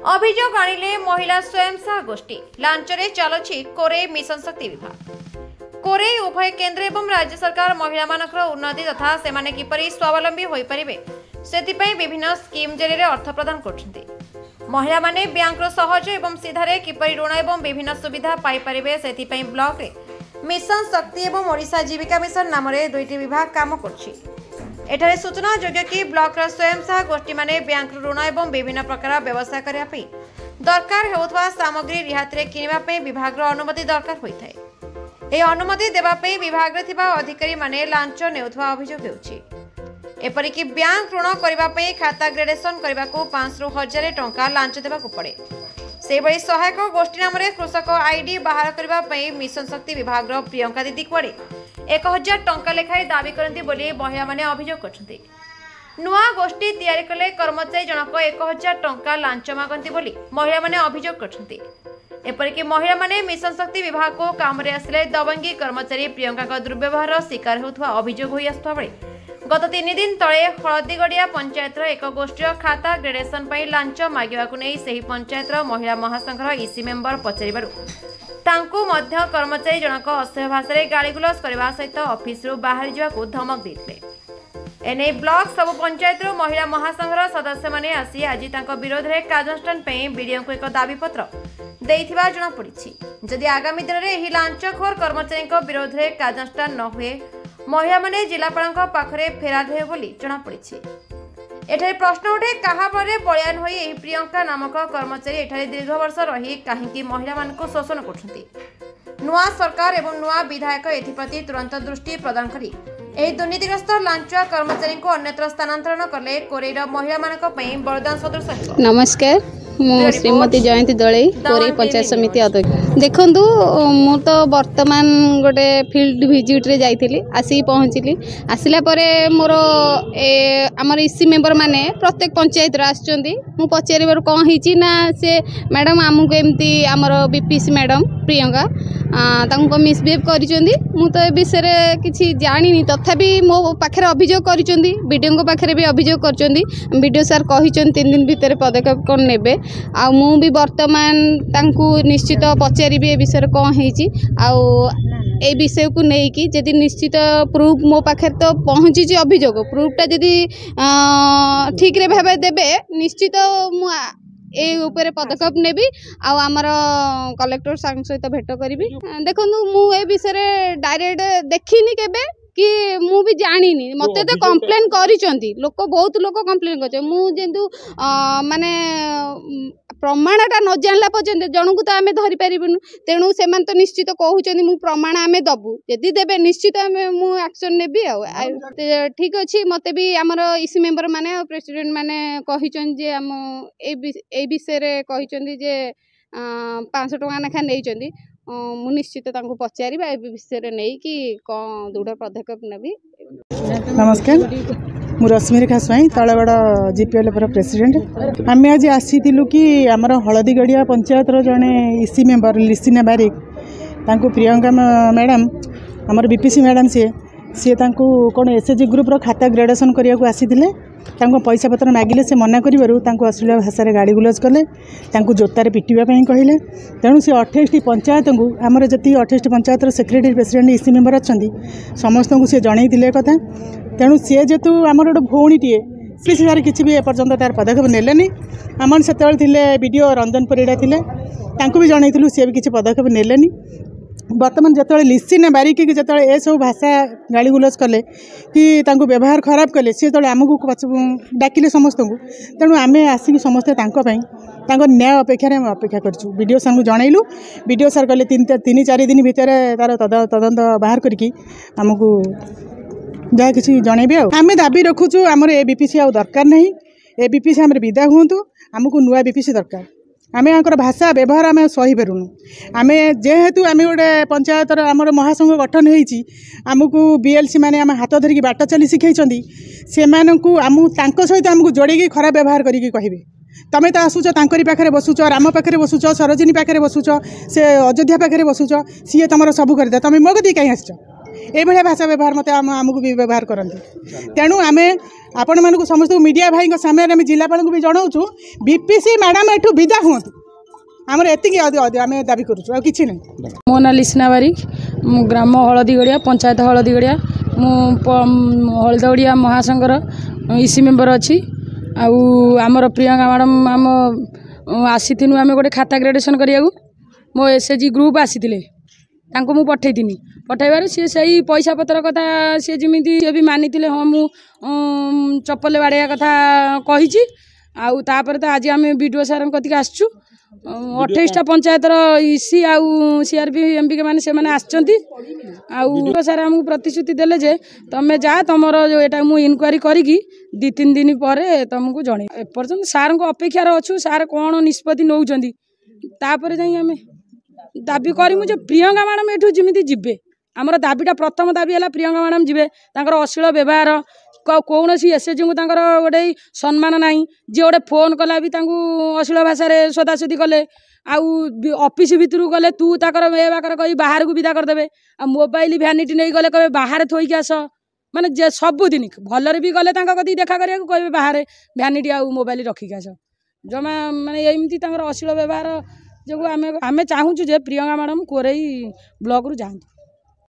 अभियोग आनिले महिला स्वयं सहायक गोष्ठी लांचरे चलुछि कोरे मिशन शक्ति विभाग। कोरे उभय केंद्र एवं राज्य सरकार महिला मानकर उन्नति तथा सेमाने किपरि स्वावलंबी होई परिबे सेतिपई विभिन्न स्कीम जरिए अर्थ प्रदान करछन्ति। महिला माने बैंक सहज एवं सीधारे किपरि ऋण एवं विभिन्न सुविधा पाई परिबे सेतिपई ब्लॉक रे मिशन शक्ति एवं ओडिशा जीविका मिशन नाम रे दुईटी विभाग काम करछि। एठारे सूचना योग्य कि ब्लॉक स्वयं सहायक गोष्ठी माने बैंक ऋण एवं विभिन्न प्रकार व्यवसाय करबा पई दरकार हेउथवा सामग्री रिहाती रे किनिबा पई विभाग रो अनुमति दरकार होइथाय। ए अनुमति देबा पई विभाग रे थिबा अधिकारी माने लांच नेउथवा अभियोग हेउछि। एपरिकी बैंक ऋण करबा पई खाता ग्रेडेशन करबा को 500 ରୁ 1000 टंका लांच देबा को पड़े। से बड़ी सहायक गोष्ठी नाम रे कृषक आईडी बाहर करबा पई मिशन शक्ति विभाग रो प्रियंका दीदी कुआडे 1000 टंका लेखाई दाबी करती बोली महिला माने अभियोग करछन्ती। नुआ गोष्ठी तैयारी कले कर्मचारी जनक 1000 टंका लांच मागंती बोली महिला माने अभियोग करछन्ती। एपरिकी महिला माने मिशन शक्ति विभाग को काम रे आसले दबंगी कर्मचारी प्रियंका का दुर्व्यवहार शिकार होथवा अभियोग होई आस्थवा बळे गत 3 दिन तले हलदीगड़िया पंचायत एक गोष्ठी खाता ग्रेडेशन पर लांच मागिबाकू नहीं सही पंचायत महिला महासंघर इसी मेंबर पचारिबारु तांकू मध्य कर्मचारी जनक असह्य भाषा गाड़ीगुलस करने सहित ऑफिस रु बाहर जावाकू धमक देते। एने ब्लॉक सब पंचायत महिला महासंघर सदस्य माने आसी आज तांको विरोध में कार्यानुष्ठान पे बीडीओ को एक दाबी पत्र देइथिबा जणा पड़िछि। जदि आगामी दिन में एही लांचखोर कर्मचारी विरोध में कार्यानुष्ठान न हुए महिला माने जिलापाल पाखरे फेरार हे बोली जणा पड़िछि। एठारे प्रश्न उठे कहा परे बलियान होई एही प्रियंका नामक कर्मचारी एठारे दीर्घ वर्ष रही काहेकि महिला मानक शोषण करछन्ती। नुआ सरकार एवं नुआ विधायक एथिप्रति तुरंत दृष्टि प्रदान करी एही दुर्नीतिग्रस्त लांचुआ कर्मचारी को अन्यत्र स्थानांतरण कले कोरेर महिला मानक पई बरदान सदृश। नमस्कार, मु श्रीमती जयंती दलई कोरे पंचायत समिति अध्यक्ष। देखंतु मु तो वर्तमान गोटे फील्ड विजिट रे जाइथिली आसी पहुँचली आसिला परे मोर आमर इसी मेंबर माने प्रत्येक पंचायत रे आछंती। मु पचारिबार कोन हिची ना से मैडम आमको एमती आमर बीपीसी मैडम प्रियंका तांको मिसबिहेव करिसेंती। मु तो ए विषय किछि जानिनी तथापि मो पाखरे अभियोग करिसेंती बीडीओ को पाखरे भी अभियोग करचंती। बीडीओ सर कहिसें 3 दिन भितर पदक्षेप कोन नेबे आ मु भी वर्तमान तांकू निश्चित पचारिबे ए विषय कोन हेची आ ए विषय को नहीं कि जदि निश्चित प्रूफ मो पाखे तो पहुँची अभियोग प्रूफटा जदि ठीक रे भाबे देबे निश्चित मु ए ऊपर पदक्षेप नेबी आमर कलेक्टर सहित भेट करी। देखो मु ए विषय डायरेक्ट देखिनी केबे कि मु भी जानिनी मते तो कंप्लेन करिसंती लोक बहुत लोक कंप्लेन कर मु जेंतु माने प्रमाणटा न जानला पर्यंत जनकू तो आम धरी पारिबुनु तेणु से तो निश्चित कहउचंदी मु प्रमाण आमे दबु यदि देबे निश्चित आमे मु एक्शन नेबी ठीक अछि। मते भी हमर इसी मेंबर माने प्रेसिडेंट माने कहिचन जे हम ए विषय रे कहिचंदी जे 500 टका नेखा नेइचंदी मु निश्चित तांको पचारिबा ए विषय नहीं कि कौन दृढ़ पदक्षेप नेबी। नमस्कार, मु रश्मि रेखा स्वाई तलगड़ जीपीएल प्रेसिडेंट। आम आज आसीलु कि आमर हलदीगड़िया पंचायत जड़े इसी मेंबर लिसिना बारिक तांको प्रियंका मैडम आमर बीपीसी मैडम सी कौन एसएचजी ग्रुप खाता ग्रेडेशन करने को आसी पैसा पत्र मागिले से मना करूँ अश्लील भाषा गाड़ी गुलज कले जोतार पिटापी कहले। तेणु से 28टी पंचायत को आमर जी 28टी पंचायत सेक्रेटरी प्रेसिडेंट इसी मेंबर अच्छा समस्त को सी जनईले कथा। तेणु सी जेतु आमर गोटे भौणीटीए सी सारे किसी भी एपर्यंत तार पदक्षेप नेलेनी। आम से वीडियो रंजन परिड़ा थे भी जनईलु सी भी किसी पदक्षेप नेलेनी। बर्तमान जो लिसिना बारिक की जो ए सब भाषा गाड़ी गुलज कले कि व्यवहार खराब कले सी जो आमको डाकिले समस्त को तेणु आम आसिक समस्ते न्याय अपेक्षा अपेक्षा करूँ। वीडियो सर को जनइलु वीडियो सर कहले 3-4 दिन भितर तार तदंत बाहर करके आमको जहाँ किसी जनइबे। आम दाबी रखुचु आमर ए बीपीसी आ दरकार नहीं ए बीपीसी आम विदा हूँ आमको नुआ बीपीसी दरकार। आम यहाँ भाषा व्यवहार आम सही पारूनु। आम जेहेतु आम गोटे पंचायत आमर महासंघ गठन होती आमको बीएलसी माने आम हाथ धरिकी बाट चली शिखई से सहित आमको जोड़े खराब व्यवहार करके कहे तमें तो आसुच तांकरी पाखे बसुच राम पाखे बसुच सरोजिनी पाखे बसुच से अयोध्या पाखे बसुच सी तुम सब कर तुम मो कदी कहीं आस ये भाषा व्यवहार मत आमको भी व्यवहार करते। तेणु आम आपण मानक समस्त मीडिया भाई सामने आम जिलापाल भी जनाऊँ बीपीसी मैडम एठू विदा हूँ आमर एतिक आम दाबी करूँ कि ना। मो ना लिसना बारिक मु ग्राम हलदीगड़िया पंचायत हलदीगड़िया मु हलदीगड़िया महासंघर इसी मेम्बर अच्छी आमर प्रियंका मैडम आम आसी आम गोटे खाता ग्रेडेसन करिया मो एसएचजी ग्रुप आसी मु पठेनी पठेबार सी से पैसा पतर कथा सी जमी सी भी मानी हाँ मु चप्पल बाड़िया कथा कही आउपर तो आज आम बीडीओ सार कतिक आसचु 28टा पंचायतर इसी आउ सीआरपी एमपी के मैंने आसर सार आमको प्रतिश्रुति देले जे तमें जा तुम यहाँ मुझे इनक्वारी करी 2-3 दिन पर तुमको जन एपर्तंत सार को अपेक्षार अच्छु सार कौन निष्पत्ति नौकरी तापर जाई आम दाबी करूँ जो प्रियंका मैडम एठू जमी जीवे आमर दाबीटा प्रथम दाबी है प्रियंका मैडम जीवे अश्लील व्यवहार कौन एसएचजी को गोटे सम्मान ना जी गोटे फोन कला भी अश्लील भाषा सोदासोदी कले आफिस भितर गले तू ताकर ए बाकर कही बाहर को विदा करदे आ मोबाइल भ्यानिटी नहीं गले कहे बाहर थोक आस माने सबुदिन भलरे भी गले कति देखा करिया कहे बाहर भ्यानिटी आ मोबाइल रखिक आस जमा माने एमती अश्लील व्यवहार जो आम चाहूँ जे प्रियंका मैडम कोरई ब्लॉक रु जातु।